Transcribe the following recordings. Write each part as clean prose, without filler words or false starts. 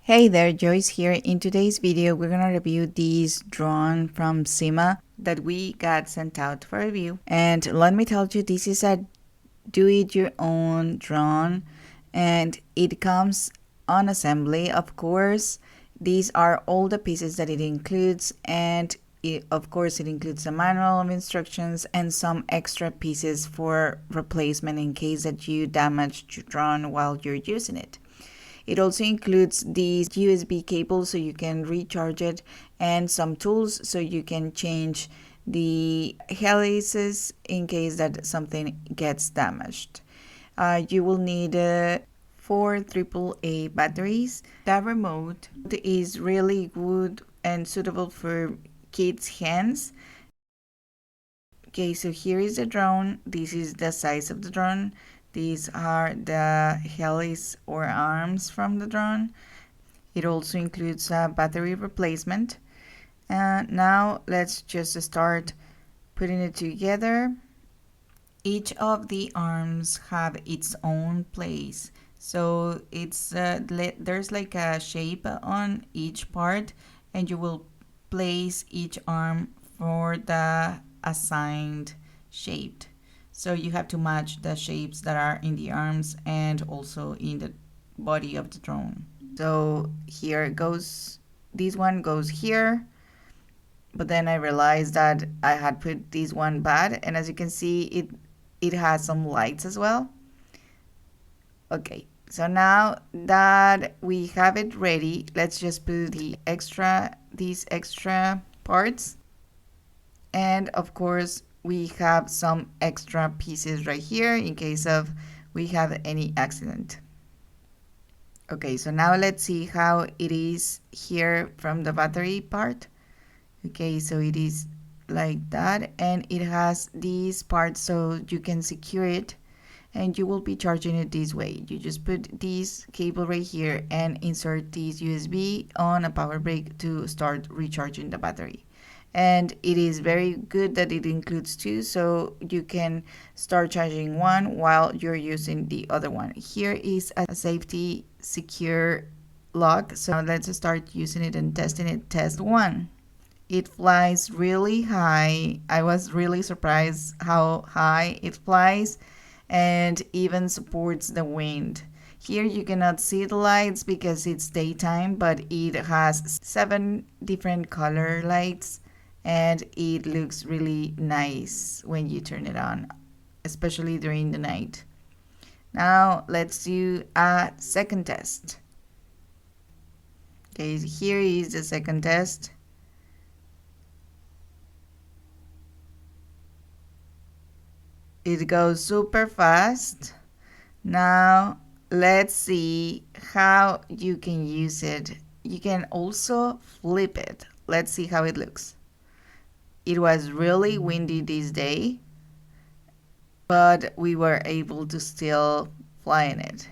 Hey there, Joyce here. In today's video, we're gonna review this drone from SYMA that we got sent out for review. And let me tell you, this is a do-it-your-own drone, and it comes on assembly, of course. These are all the pieces that it includes, and of course, it includes a manual of instructions and some extra pieces for replacement in case that you damaged your drone while you're using it. It also includes these USB cables so you can recharge it, and some tools so you can change the helices in case that something gets damaged. You will need 4 AAA batteries. The remote is really good and suitable for kids' hands. Okay, so here is the drone. This is the size of the drone. These are the helis or arms from the drone. It also includes a battery replacement. Now let's just start putting it together. Each of the arms have its own place. So it's there's like a shape on each part, and you will place each arm for the assigned shape. So you have to match the shapes that are in the arms and also in the body of the drone. So here it goes. This one goes here, but then I realized that I had put this one bad, and as you can see, it has some lights as well. Okay, so now that we have it ready, let's just put these extra parts, and of course we have some extra pieces right here in case of we have any accident. Okay, so now let's see how it is here from the battery part. Okay, so it is like that, and it has these parts so you can secure it, and you will be charging it this way. You just put this cable right here and insert this USB on a power brick to start recharging the battery. And it is very good that it includes two, so you can start charging one while you're using the other one. Here is a safety secure lock, so now let's start using it and testing it. Test one. It flies really high. I was really surprised how high it flies, and even supports the wind. Here you cannot see the lights because it's daytime, but it has 7 different color lights, and it looks really nice when you turn it on, especially during the night. Now let's do a second test. Okay, here is the second test. It goes super fast. Now let's see how you can use it. You can also flip it. Let's see how it looks. It was really windy this day, but we were able to still fly in it.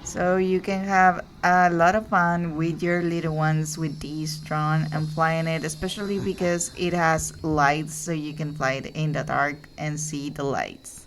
So you can have a lot of fun with your little ones with this drone and flying it, especially because it has lights, so you can fly it in the dark and see the lights.